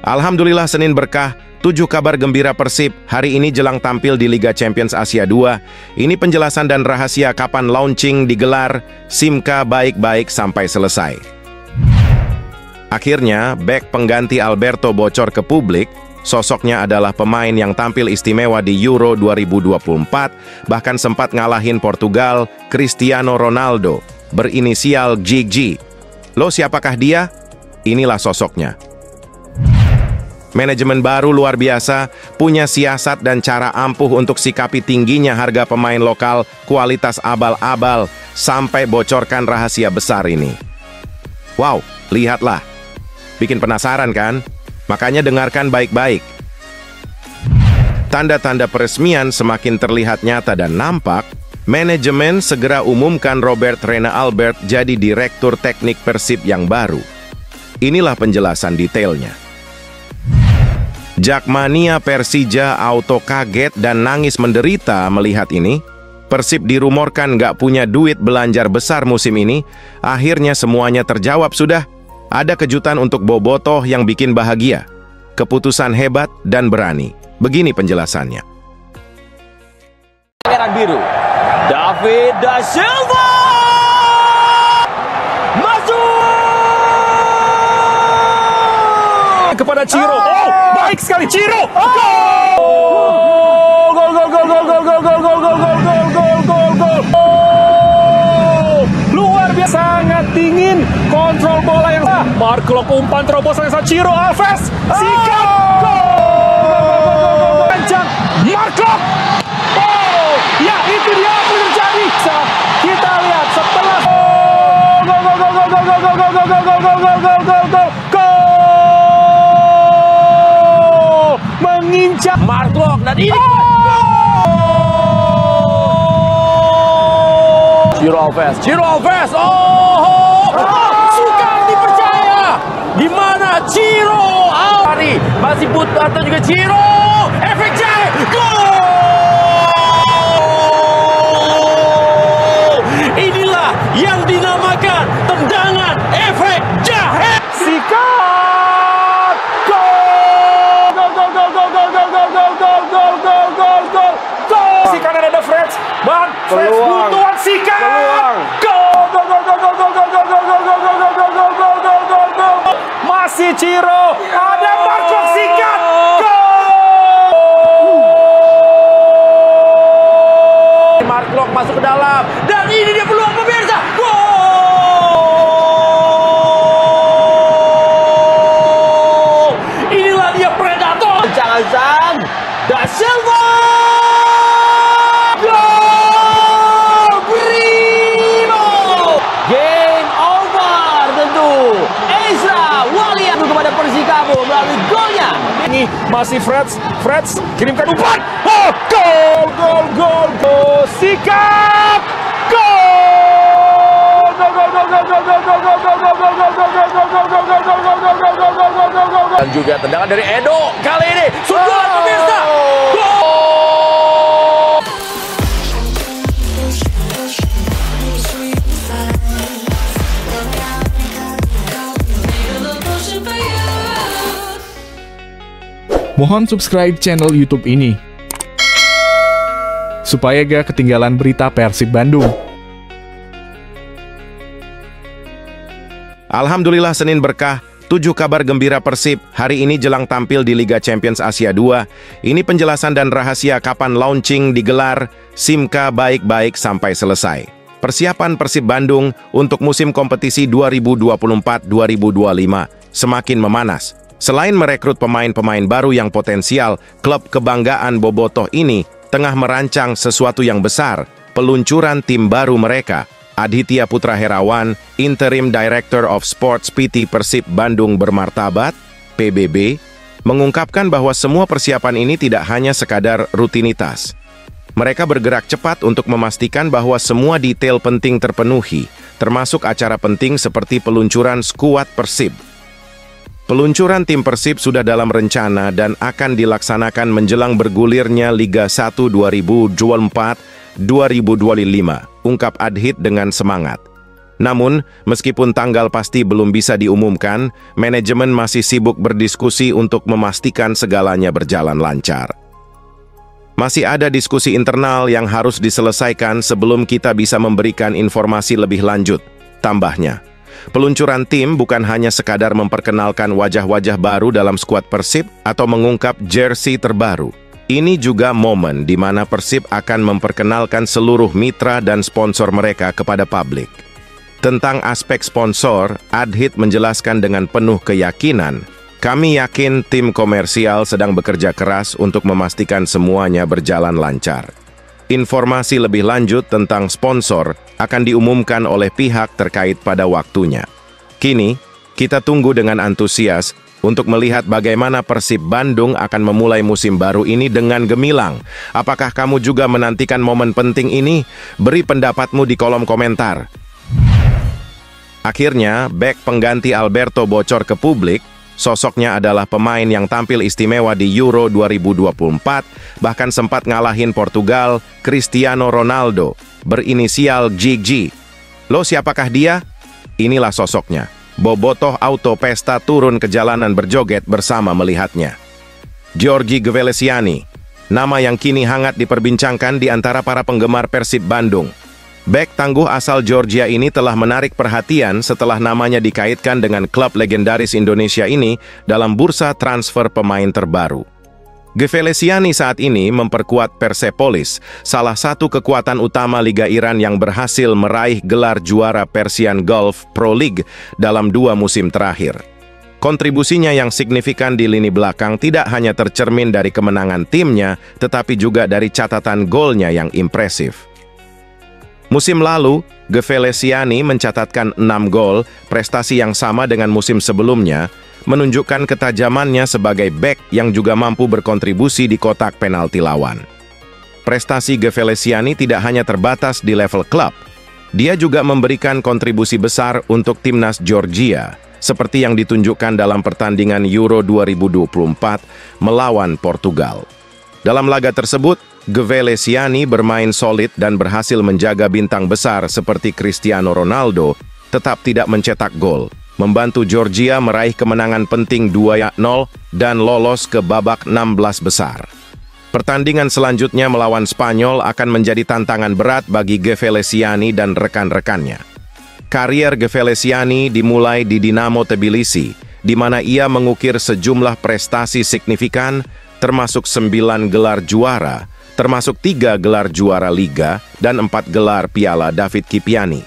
Alhamdulillah Senin berkah, 7 kabar gembira Persib hari ini jelang tampil di Liga Champions Asia 2. Ini penjelasan dan rahasia kapan launching digelar, Simka baik-baik sampai selesai. Akhirnya, bek pengganti Alberto bocor ke publik. Sosoknya adalah pemain yang tampil istimewa di Euro 2024, bahkan sempat ngalahin Portugal, Cristiano Ronaldo, berinisial GG. Loh, siapakah dia? Inilah sosoknya. Manajemen baru luar biasa, punya siasat dan cara ampuh untuk sikapi tingginya harga pemain lokal, kualitas abal-abal, sampai bocorkan rahasia besar ini. Wow, lihatlah. Bikin penasaran kan? Makanya dengarkan baik-baik. Tanda-tanda peresmian semakin terlihat nyata dan nampak. Manajemen segera umumkan Robert Rene Albert jadi Direktur Teknik Persib yang baru. Inilah penjelasan detailnya. Jakmania Persija auto kaget dan nangis menderita melihat ini. Persib dirumorkan nggak punya duit belanjar besar musim ini. Akhirnya semuanya terjawab sudah. Ada kejutan untuk Bobotoh yang bikin bahagia. Keputusan hebat dan berani. Begini penjelasannya. Merah biru. David da Silva masuk kepada Ciro. Oh, baik sekali Ciro. Luar biasa, sangat dingin kontrol bola yang Mark Klok umpan terobosan yang Ciro Alves. Sikat. Gol. Kencang Mark Klok. Oh, ya itu dia apa yang terjadi. Kita lihat setelah gol mengincar Mark Klok dan ini Ciro Alves, oh, suka dipercaya. Gimana Ciro? Hari masih butuh atau juga Ciro, efek jahe, gol! Inilah yang dinamakan tendangan efek jahe. Sikat, gol! Gol! Sikat ada Freds, dan Freds butuhan Sikat. Masih Ciro, ada Mark Klok sikat, gol! Mark Klok masuk ke dalam, dan ini dia peluang pemirsa, gol! Inilah dia predator, jangan da Silva, gol! Primo, game over tentu. Ezra Walian kepada Persikabo melalui golnya. Ini masih Freds kirimkan umpan. Oh, gol. Sikap. Gol. Dan juga tendangan dari Edo. Kali ini sundulan pemirsa. Gol. Mohon subscribe channel YouTube ini, supaya gak ketinggalan berita Persib Bandung. Alhamdulillah Senin berkah, 7 kabar gembira Persib hari ini jelang tampil di Liga Champions Asia 2. Ini penjelasan dan rahasia kapan launching digelar, Simka baik-baik sampai selesai. Persiapan Persib Bandung untuk musim kompetisi 2024-2025 semakin memanas. Selain merekrut pemain-pemain baru yang potensial, klub kebanggaan Bobotoh ini tengah merancang sesuatu yang besar, peluncuran tim baru mereka. Aditya Putra Herawan, Interim Director of Sports PT Persib Bandung Bermartabat, PBB, mengungkapkan bahwa semua persiapan ini tidak hanya sekadar rutinitas. Mereka bergerak cepat untuk memastikan bahwa semua detail penting terpenuhi, termasuk acara penting seperti peluncuran skuad Persib. Peluncuran tim Persib sudah dalam rencana dan akan dilaksanakan menjelang bergulirnya Liga 1 2024-2025, ungkap Adhit dengan semangat. Namun, meskipun tanggal pasti belum bisa diumumkan, manajemen masih sibuk berdiskusi untuk memastikan segalanya berjalan lancar. Masih ada diskusi internal yang harus diselesaikan sebelum kita bisa memberikan informasi lebih lanjut, tambahnya. Peluncuran tim bukan hanya sekadar memperkenalkan wajah-wajah baru dalam skuad Persib atau mengungkap jersey terbaru. Ini juga momen di mana Persib akan memperkenalkan seluruh mitra dan sponsor mereka kepada publik. Tentang aspek sponsor, Adhit menjelaskan dengan penuh keyakinan, "Kami yakin tim komersial sedang bekerja keras untuk memastikan semuanya berjalan lancar. Informasi lebih lanjut tentang sponsor akan diumumkan oleh pihak terkait pada waktunya." Kini, kita tunggu dengan antusias untuk melihat bagaimana Persib Bandung akan memulai musim baru ini dengan gemilang. Apakah kamu juga menantikan momen penting ini? Beri pendapatmu di kolom komentar. Akhirnya, bek pengganti Alberto bocor ke publik. Sosoknya adalah pemain yang tampil istimewa di Euro 2024, bahkan sempat ngalahin Portugal, Cristiano Ronaldo, berinisial GG. Lo siapakah dia? Inilah sosoknya. Bobotoh auto pesta turun ke jalanan berjoget bersama melihatnya. Giorgi Gvelesiani, nama yang kini hangat diperbincangkan di antara para penggemar Persib Bandung. Bek tangguh asal Georgia ini telah menarik perhatian setelah namanya dikaitkan dengan klub legendaris Indonesia ini dalam bursa transfer pemain terbaru. Gvelesiani saat ini memperkuat Persepolis, salah satu kekuatan utama Liga Iran yang berhasil meraih gelar juara Persian Gulf Pro League dalam 2 musim terakhir. Kontribusinya yang signifikan di lini belakang tidak hanya tercermin dari kemenangan timnya, tetapi juga dari catatan golnya yang impresif. Musim lalu, Gvelesiani mencatatkan 6 gol, prestasi yang sama dengan musim sebelumnya, menunjukkan ketajamannya sebagai bek yang juga mampu berkontribusi di kotak penalti lawan. Prestasi Gvelesiani tidak hanya terbatas di level klub, dia juga memberikan kontribusi besar untuk timnas Georgia, seperti yang ditunjukkan dalam pertandingan Euro 2024 melawan Portugal. Dalam laga tersebut, Gvelesiani bermain solid dan berhasil menjaga bintang besar seperti Cristiano Ronaldo tetap tidak mencetak gol, membantu Georgia meraih kemenangan penting 2-0 dan lolos ke babak 16 besar. Pertandingan selanjutnya melawan Spanyol akan menjadi tantangan berat bagi Gvelesiani dan rekan-rekannya. Karier Gvelesiani dimulai di Dinamo Tbilisi, di mana ia mengukir sejumlah prestasi signifikan, termasuk 9 gelar juara, termasuk 3 gelar juara Liga dan 4 gelar Piala David Kipiani.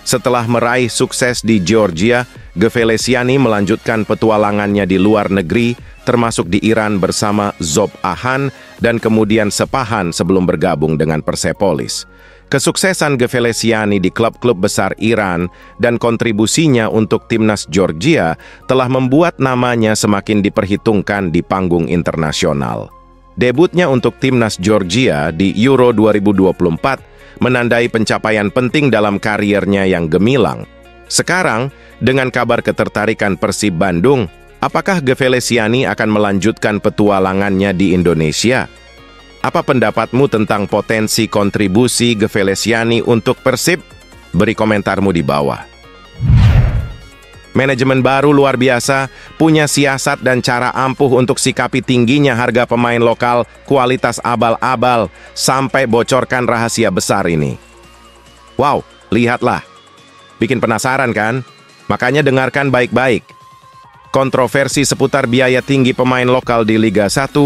Setelah meraih sukses di Georgia, Gvelesiani melanjutkan petualangannya di luar negeri, termasuk di Iran bersama Zob Ahan dan kemudian Sepahan sebelum bergabung dengan Persepolis. Kesuksesan Gvelesiani di klub-klub besar Iran dan kontribusinya untuk timnas Georgia telah membuat namanya semakin diperhitungkan di panggung internasional. Debutnya untuk timnas Georgia di Euro 2024 menandai pencapaian penting dalam kariernya yang gemilang. Sekarang, dengan kabar ketertarikan Persib Bandung, apakah Gvelesiani akan melanjutkan petualangannya di Indonesia? Apa pendapatmu tentang potensi kontribusi Gvelesiani untuk Persib? Beri komentarmu di bawah. Manajemen baru luar biasa, punya siasat dan cara ampuh untuk sikapi tingginya harga pemain lokal, kualitas abal-abal, sampai bocorkan rahasia besar ini. Wow, lihatlah. Bikin penasaran kan? Makanya dengarkan baik-baik. Kontroversi seputar biaya tinggi pemain lokal di Liga 1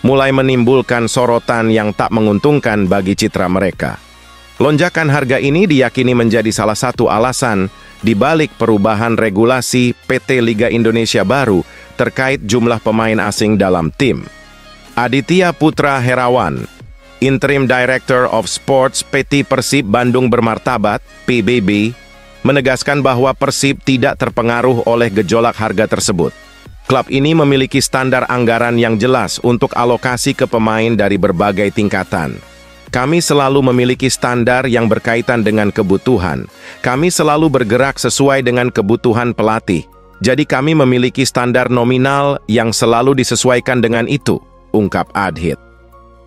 mulai menimbulkan sorotan yang tak menguntungkan bagi citra mereka. Lonjakan harga ini diyakini menjadi salah satu alasan di balik perubahan regulasi PT Liga Indonesia baru terkait jumlah pemain asing dalam tim. Aditya Putra Herawan, Interim Director of Sports PT Persib Bandung Bermartabat, PBB, menegaskan bahwa Persib tidak terpengaruh oleh gejolak harga tersebut. Klub ini memiliki standar anggaran yang jelas untuk alokasi ke pemain dari berbagai tingkatan. Kami selalu memiliki standar yang berkaitan dengan kebutuhan. Kami selalu bergerak sesuai dengan kebutuhan pelatih. Jadi kami memiliki standar nominal yang selalu disesuaikan dengan itu, ungkap Adhit.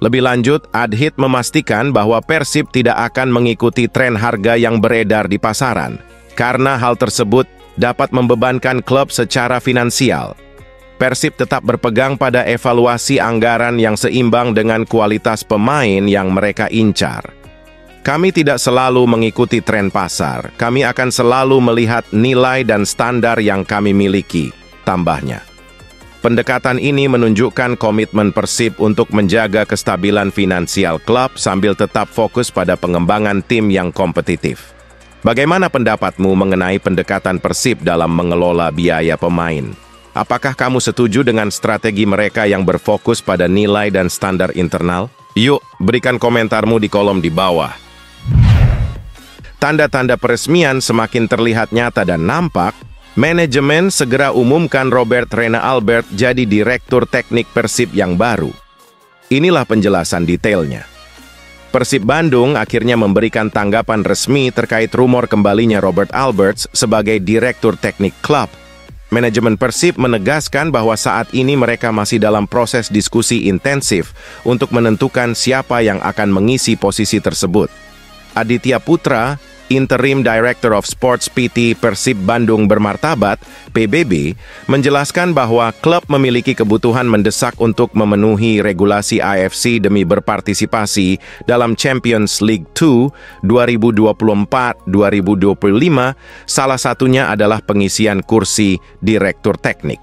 Lebih lanjut, Adhit memastikan bahwa Persib tidak akan mengikuti tren harga yang beredar di pasaran, karena hal tersebut dapat membebankan klub secara finansial. Persib tetap berpegang pada evaluasi anggaran yang seimbang dengan kualitas pemain yang mereka incar. Kami tidak selalu mengikuti tren pasar, kami akan selalu melihat nilai dan standar yang kami miliki, tambahnya. Pendekatan ini menunjukkan komitmen Persib untuk menjaga kestabilan finansial klub sambil tetap fokus pada pengembangan tim yang kompetitif. Bagaimana pendapatmu mengenai pendekatan Persib dalam mengelola biaya pemain? Apakah kamu setuju dengan strategi mereka yang berfokus pada nilai dan standar internal? Yuk, berikan komentarmu di kolom di bawah. Tanda-tanda peresmian semakin terlihat nyata dan nampak. Manajemen segera umumkan Robert Rene Albert jadi Direktur Teknik Persib yang baru. Inilah penjelasan detailnya. Persib Bandung akhirnya memberikan tanggapan resmi terkait rumor kembalinya Robert Alberts sebagai Direktur Teknik klub. Manajemen Persib menegaskan bahwa saat ini mereka masih dalam proses diskusi intensif untuk menentukan siapa yang akan mengisi posisi tersebut. Aditya Putra, Interim Director of Sports PT Persib Bandung Bermartabat, PBB, menjelaskan bahwa klub memiliki kebutuhan mendesak untuk memenuhi regulasi AFC demi berpartisipasi dalam Champions League 2 2024-2025, salah satunya adalah pengisian kursi Direktur Teknik.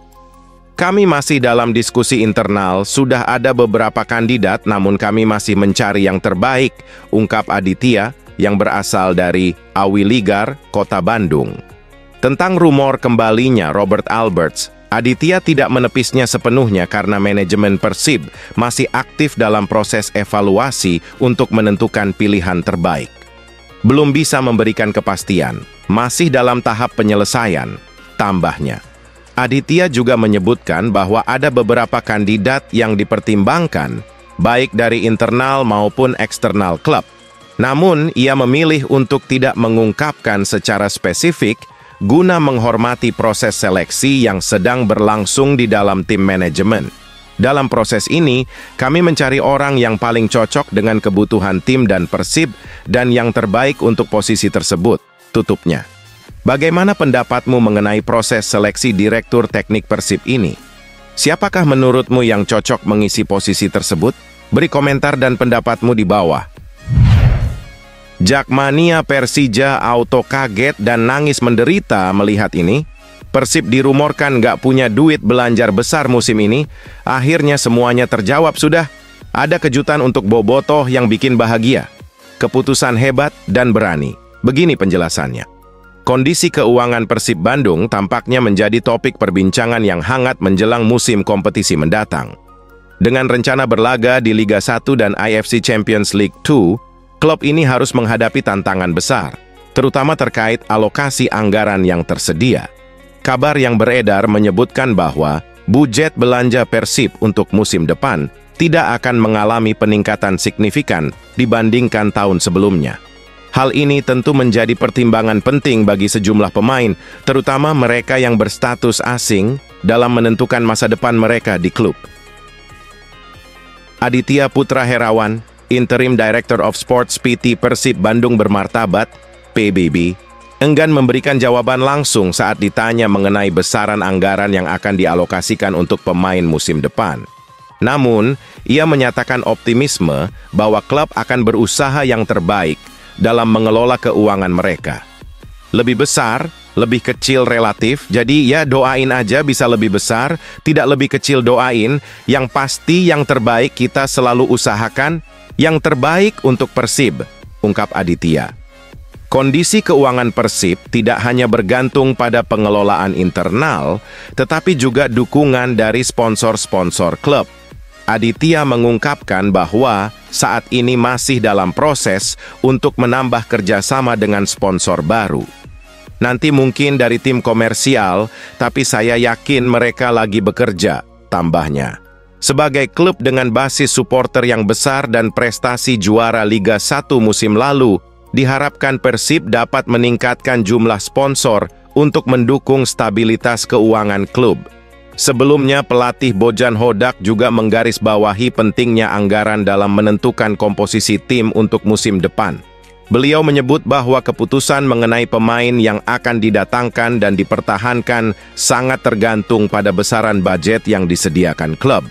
Kami masih dalam diskusi internal, sudah ada beberapa kandidat namun kami masih mencari yang terbaik, ungkap Aditya, yang berasal dari Awi Ligar, Kota Bandung. Tentang rumor kembalinya Robert Alberts, Aditya tidak menepisnya sepenuhnya karena manajemen Persib masih aktif dalam proses evaluasi untuk menentukan pilihan terbaik. Belum bisa memberikan kepastian, masih dalam tahap penyelesaian, tambahnya. Aditya juga menyebutkan bahwa ada beberapa kandidat yang dipertimbangkan, baik dari internal maupun eksternal klub. Namun, ia memilih untuk tidak mengungkapkan secara spesifik guna menghormati proses seleksi yang sedang berlangsung di dalam tim manajemen. Dalam proses ini, kami mencari orang yang paling cocok dengan kebutuhan tim dan Persib dan yang terbaik untuk posisi tersebut, tutupnya. Bagaimana pendapatmu mengenai proses seleksi Direktur Teknik Persib ini? Siapakah menurutmu yang cocok mengisi posisi tersebut? Beri komentar dan pendapatmu di bawah. Jakmania Persija auto kaget dan nangis menderita melihat ini. Persib dirumorkan nggak punya duit belanjar besar musim ini. Akhirnya semuanya terjawab sudah. Ada kejutan untuk Bobotoh yang bikin bahagia. Keputusan hebat dan berani. Begini penjelasannya. Kondisi keuangan Persib Bandung tampaknya menjadi topik perbincangan yang hangat menjelang musim kompetisi mendatang. Dengan rencana berlaga di Liga 1 dan AFC Champions League 2, klub ini harus menghadapi tantangan besar, terutama terkait alokasi anggaran yang tersedia. Kabar yang beredar menyebutkan bahwa budget belanja Persib untuk musim depan tidak akan mengalami peningkatan signifikan dibandingkan tahun sebelumnya. Hal ini tentu menjadi pertimbangan penting bagi sejumlah pemain, terutama mereka yang berstatus asing dalam menentukan masa depan mereka di klub. Aditya Putra Herawan, Interim Director of Sports PT Persib Bandung Bermartabat, PBB, enggan memberikan jawaban langsung saat ditanya mengenai besaran anggaran yang akan dialokasikan untuk pemain musim depan. Namun, ia menyatakan optimisme bahwa klub akan berusaha yang terbaik dalam mengelola keuangan mereka. Lebih besar, lebih kecil relatif, jadi ya doain aja bisa lebih besar, tidak lebih kecil doain, yang pasti yang terbaik kita selalu usahakan, yang terbaik untuk Persib, ungkap Aditya. Kondisi keuangan Persib tidak hanya bergantung pada pengelolaan internal, tetapi juga dukungan dari sponsor-sponsor klub. Aditya mengungkapkan bahwa saat ini masih dalam proses untuk menambah kerjasama dengan sponsor baru. Nanti mungkin dari tim komersial, tapi saya yakin mereka lagi bekerja, tambahnya. Sebagai klub dengan basis supporter yang besar dan prestasi juara Liga 1 musim lalu, diharapkan Persib dapat meningkatkan jumlah sponsor untuk mendukung stabilitas keuangan klub. Sebelumnya, pelatih Bojan Hodak juga menggarisbawahi pentingnya anggaran dalam menentukan komposisi tim untuk musim depan. Beliau menyebut bahwa keputusan mengenai pemain yang akan didatangkan dan dipertahankan sangat tergantung pada besaran budget yang disediakan klub.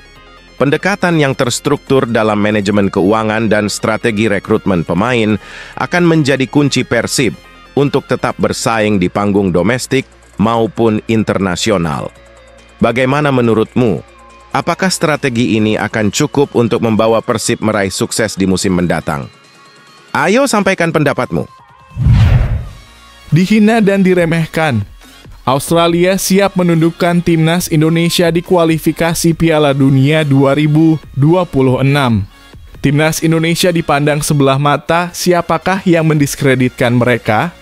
Pendekatan yang terstruktur dalam manajemen keuangan dan strategi rekrutmen pemain akan menjadi kunci Persib untuk tetap bersaing di panggung domestik maupun internasional. Bagaimana menurutmu? Apakah strategi ini akan cukup untuk membawa Persib meraih sukses di musim mendatang? Ayo sampaikan pendapatmu. Dihina dan diremehkan. Australia siap menundukkan timnas Indonesia di kualifikasi Piala Dunia 2026. Timnas Indonesia dipandang sebelah mata, siapakah yang mendiskreditkan mereka?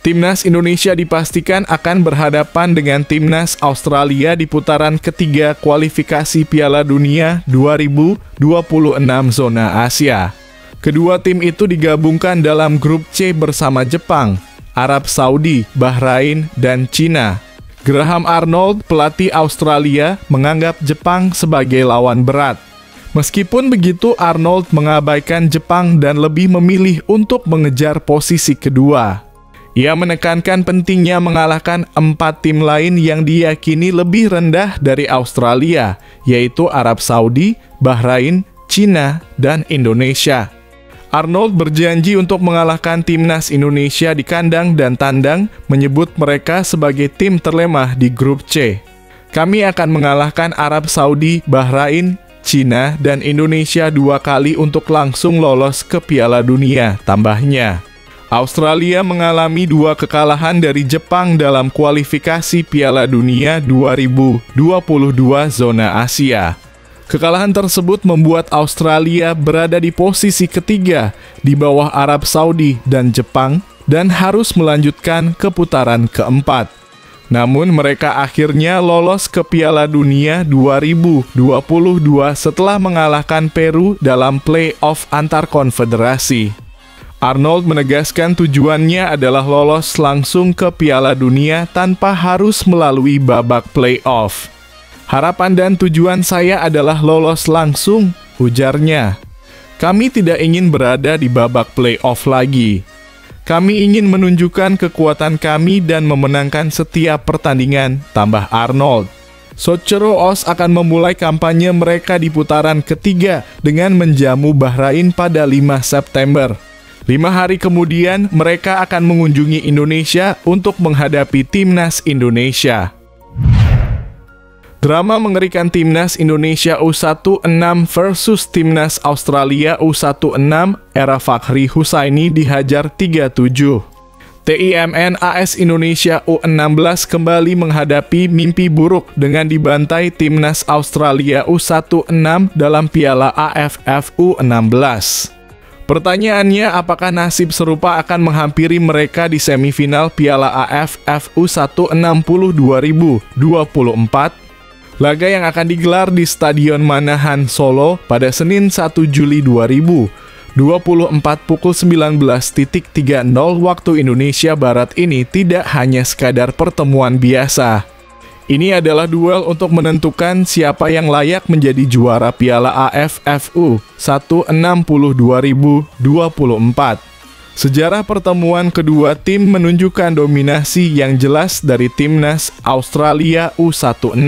Timnas Indonesia dipastikan akan berhadapan dengan timnas Australia di putaran ketiga kualifikasi Piala Dunia 2026 zona Asia. Kedua tim itu digabungkan dalam grup C bersama Jepang, Arab Saudi, Bahrain, dan Cina. Graham Arnold, pelatih Australia, menganggap Jepang sebagai lawan berat. Meskipun begitu, Arnold mengabaikan Jepang dan lebih memilih untuk mengejar posisi kedua. Ia menekankan pentingnya mengalahkan 4 tim lain yang diyakini lebih rendah dari Australia, yaitu Arab Saudi, Bahrain, Cina, dan Indonesia. Arnold berjanji untuk mengalahkan timnas Indonesia di kandang dan tandang, menyebut mereka sebagai tim terlemah di grup C. Kami akan mengalahkan Arab Saudi, Bahrain, Cina, dan Indonesia 2 kali untuk langsung lolos ke Piala Dunia, tambahnya. Australia mengalami 2 kekalahan dari Jepang dalam kualifikasi Piala Dunia 2022 zona Asia. Kekalahan tersebut membuat Australia berada di posisi ketiga di bawah Arab Saudi dan Jepang dan harus melanjutkan ke putaran keempat. Namun mereka akhirnya lolos ke Piala Dunia 2022 setelah mengalahkan Peru dalam play-off antar konfederasi. Arnold menegaskan tujuannya adalah lolos langsung ke Piala Dunia tanpa harus melalui babak play-off. Harapan dan tujuan saya adalah lolos langsung, ujarnya. Kami tidak ingin berada di babak play-off lagi. Kami ingin menunjukkan kekuatan kami dan memenangkan setiap pertandingan, tambah Arnold. Socceroos akan memulai kampanye mereka di putaran ketiga dengan menjamu Bahrain pada 5 September. 5 hari kemudian, mereka akan mengunjungi Indonesia untuk menghadapi timnas Indonesia. Drama mengerikan timnas Indonesia U16 versus timnas Australia U16 era Fakhri Husaini dihajar 3-7. TIMN AS Indonesia U16 kembali menghadapi mimpi buruk dengan dibantai timnas Australia U16 dalam Piala AFF U16. Pertanyaannya, apakah nasib serupa akan menghampiri mereka di semifinal Piala AFF U16 2024? Laga yang akan digelar di Stadion Manahan, Solo pada Senin 1 Juli 2024 pukul 19.30 waktu Indonesia Barat ini tidak hanya sekadar pertemuan biasa. Ini adalah duel untuk menentukan siapa yang layak menjadi juara Piala AFF U16 2024. Sejarah pertemuan kedua tim menunjukkan dominasi yang jelas dari timnas Australia U16.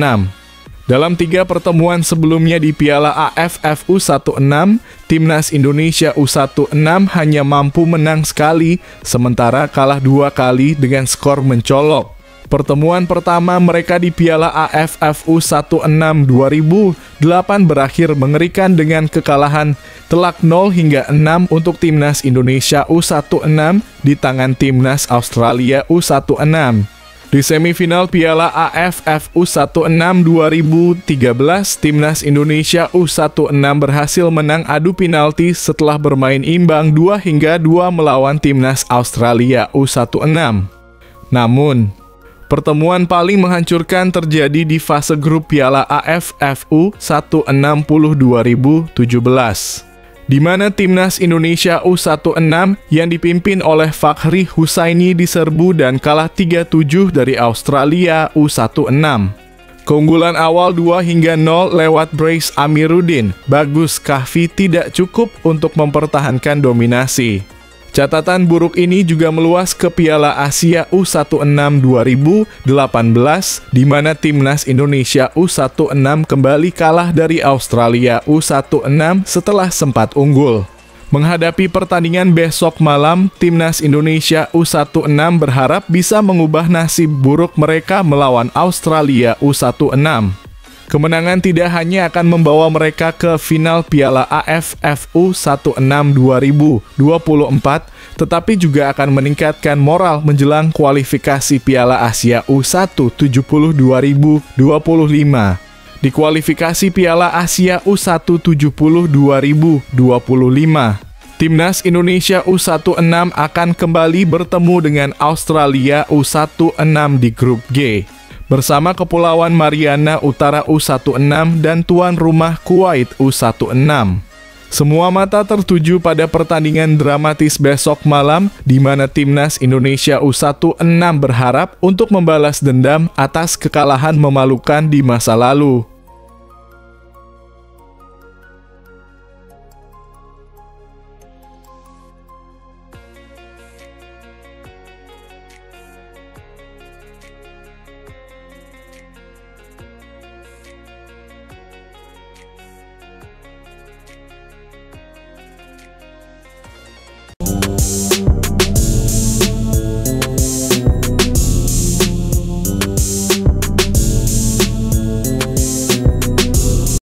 Dalam 3 pertemuan sebelumnya di Piala AFF U16, timnas Indonesia U16 hanya mampu menang sekali, sementara kalah 2 kali dengan skor mencolok. Pertemuan pertama mereka di Piala AFF U16 2008 berakhir mengerikan dengan kekalahan telak 0-6 untuk timnas Indonesia U16 di tangan timnas Australia U16. Di semifinal Piala AFF U16 2013, timnas Indonesia U16 berhasil menang adu penalti setelah bermain imbang 2-2 melawan timnas Australia U16. Namun, pertemuan paling menghancurkan terjadi di fase grup Piala AFF U16 2017, di mana timnas Indonesia U16 yang dipimpin oleh Fakhri Husaini diserbu dan kalah 3-7 dari Australia U16. Keunggulan awal 2-0 lewat brace Amiruddin, Bagus Kahvi tidak cukup untuk mempertahankan dominasi. Catatan buruk ini juga meluas ke Piala Asia U16 2018, di mana timnas Indonesia U16 kembali kalah dari Australia U16 setelah sempat unggul. Menghadapi pertandingan besok malam, timnas Indonesia U16 berharap bisa mengubah nasib buruk mereka melawan Australia U16. Kemenangan tidak hanya akan membawa mereka ke final Piala AFF U16 2024, tetapi juga akan meningkatkan moral menjelang kualifikasi Piala Asia U170 2025. Di kualifikasi Piala Asia U170 2025, timnas Indonesia U16 akan kembali bertemu dengan Australia U16 di grup G, bersama Kepulauan Mariana Utara U16 dan tuan rumah Kuwait U16. Semua mata tertuju pada pertandingan dramatis besok malam, di mana timnas Indonesia U16 berharap untuk membalas dendam atas kekalahan memalukan di masa lalu.